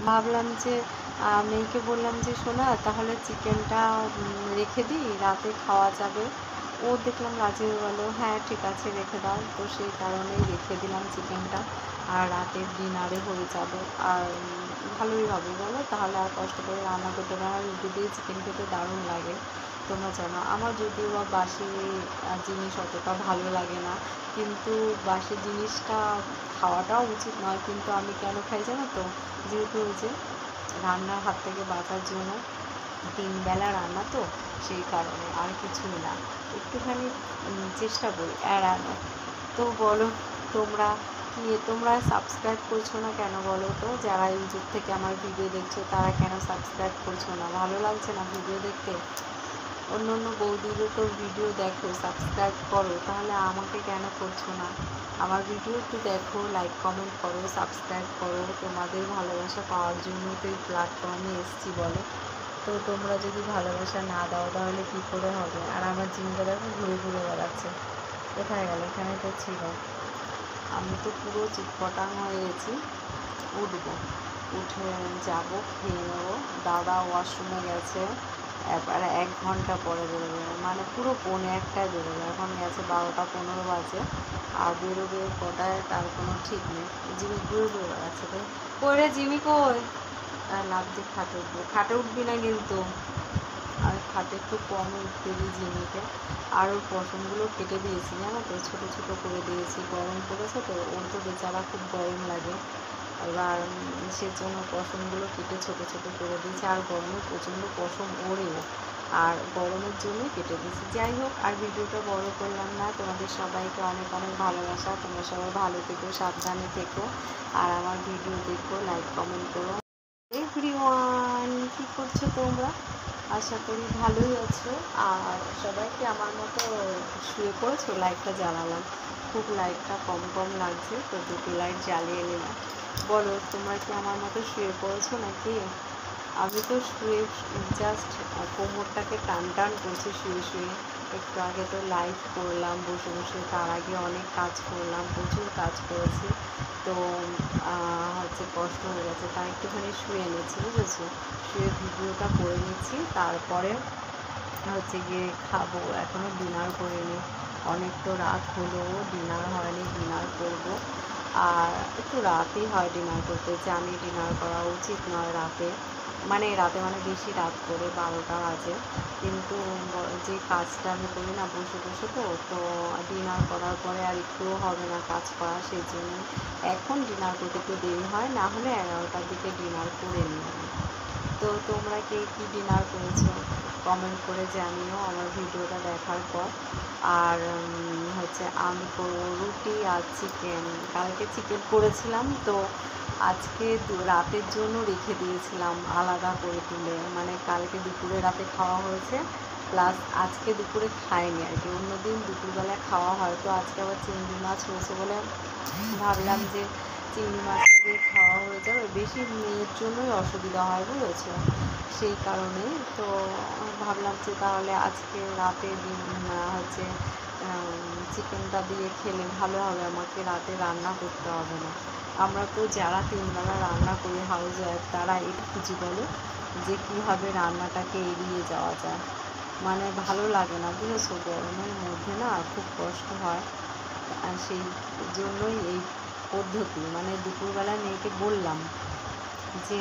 ভাবলাম যে মেয়েকে বললাম যে শোনা তাহলে চিকেনটা রেখে দিই, রাতে খাওয়া যাবে। ও দেখলাম রাজি হয়ে গেল, হ্যাঁ ঠিক আছে রেখে দাও। তো সেই কারণেই রেখে দিলাম চিকেনটা, আর রাতের ডিনারে হয়ে যাবে। আর ভালোই হবে বলো, তাহলে আর কষ্ট করে রান্না করতে পারে। আর রুটি দিয়ে চিকেন খেতে দারুণ লাগে, তোমরা জানো। আমার যদিও বা বাসি জিনিস অতটা ভালো লাগে না, কিন্তু বাসি জিনিসটা খাওয়াটাও উচিত নয়, কিন্তু আমি কেন খাই জানো তো, যেহেতু ওই যে রান্নার হাত থেকে বাঁচার জন্য, 3 বেলা রান্না তো, সেই কারণে, আর কিছুই না। একটুখানি চেষ্টা করি এড়ানো। তো বলো, তোমরা সাবস্ক্রাইব করছো না কেন বলো তো? যারা ইউটিউব থেকে আমার ভিডিও দেখছো তারা কেন সাবস্ক্রাইব করছো না? ভালো লাগছে না ভিডিও দেখতে? অন্য অন্য বৌদিদের তো ভিডিও দেখো, সাবস্ক্রাইব করো, তাহলে আমাকে কেন করছো না? আমার ভিডিও একটু দেখো, লাইক কমেন্ট করো, সাবস্ক্রাইব করো। তোমাদের ভালোবাসা পাওয়ার জন্য তো এই প্ল্যাটফর্মে এসছি বলো। তো তোমরা যদি ভালোবাসা না দাও তাহলে কী করে হবে? আর আমার জিনিসটা দেখো ঘুরে ঘুরে বেড়াচ্ছে, কোথায় গেল? এখানে তো ছিল। আমি তো পুরো চিটপটাং হয়ে গেছি। উঠবো, উঠে যাব, খেয়ে নেবো। দাদা ওয়াশরুমে গেছে, এবার 1 ঘন্টা পরে বেরোবে, মানে পুরো 1:45টায় বেরোবে। এখন গেছে 12টা 15 বাজে, আর বেরোবে কটায় তার কোনো ঠিক নেই। জিমি ঘুরে ঘুরে বেড়াচ্ছে। তো কই রে জিমি কই? আর লাগছে খাটে উঠবো, খাটে উঠবি না কিন্তু। আর খাটে একটু কম উঠতে দিই জিমিকে। আর ওর পশমগুলো কেটে দিয়েছি জানো তো, ছোটো ছোটো করে দিয়েছি, গরম পড়েছে তো, ওর তো বেচারা খুব গরম লাগে। এবার সেজন্য পশমগুলো কেটে ছোটো ছোটো করে দিয়েছি। আর গরমে প্রচণ্ড পশম ওড়েও, আর গরমের জন্যই কেটে দিয়েছি। যাই হোক, আর ভিডিওটা বড় করলাম না। তোমাদের সবাইকে অনেক অনেক ভালোবাসা। তোমরা সবাই ভালো থেকো, সাবধানে থেকো, আর আমার ভিডিও দেখো, লাইক কমেন্ট করো। এভরিওয়ান, কী করছো তোমরা? আশা করি ভালোই আছো। আর সবাইকে আমার মতো শুয়ে পড়েছো? লাইটটা জ্বালালাম, খুব লাইটটা কম কম লাগছে, তো 2টো লাইট জ্বালিয়ে নিলাম। বলো, তোমরা কি আমার মতো শুয়ে পড়েছো নাকি? আমি তো শুয়ে জাস্ট কোমরটাকে টান টান করছি শুয়ে শুয়ে। একটু আগে তো লাইভ করলাম বসে বসে, তার আগে অনেক কাজ করলাম, প্রচুর কাজ করেছি। তো কষ্ট হয়ে গেছে, তাই একটুখানি শুয়ে নিচ্ছি, বুঝেছো? শুয়ে ভিডিওটা করে নিচ্ছি, তারপরে গিয়ে খাবো। এখনও ডিনার করিনি, অনেক তো রাত হলো, ডিনার হয়নি, ডিনার করবো। আর একটু রাতেই হয় ডিনার করতে, জানি ডিনার করা উচিত নয় রাতে, মানে বেশি রাত করে 12টা বাজে, কিন্তু যে কাজটা আমি করি না বসে বসে, তো ডিনার করার পরে আর একটুও হবে না কাজ করা, সেই জন্য এখন ডিনার করতে একটু দেরি হয়, না হলে 11টার দিকে ডিনার করে নিই আমি। তো তোমরা কে কী ডিনার করেছো কমেন্ট করে জানিও আমার ভিডিওটা দেখার পর। আর আমি করবো রুটি আর চিকেন। কালকে চিকেন করেছিলাম, তো আজকে রাতের জন্য রেখে দিয়েছিলাম আলাদা করে তুলে, মানে কালকে দুপুরে রাতে খাওয়া হয়েছে, প্লাস আজকে দুপুরে খাইনি আর কি। অন্যদিন দুপুরবেলা খাওয়া হয়, তো আজকে আবার চিংড়ি মাছ হয়েছে বলে ভাবলাম যে চিংড়ি মাছটা দিয়ে খাওয়া হয়ে যাবে। বেশি মেয়ের জন্যই অসুবিধা হয়, বুঝেছো? সেই কারণেই তো ভাবলাম যে তাহলে আজকে রাতে চিকেনটা দিয়ে খেলে ভালো হবে, আমাকে রাতে রান্না করতে হবে না। আমরা তো যারা 3 বেলা রান্না করি হাউস ওয়াইফ, তারা এটা খুঁজি বলো যে কীভাবে রান্নাটাকে এড়িয়ে যাওয়া যায়। মানে ভালো লাগে না, বুঝেছো? গরমের মধ্যে না খুব কষ্ট হয়, আর সেই জন্যই এই পদ্ধতি। মানে দুপুরবেলা মেয়েকে বললাম যে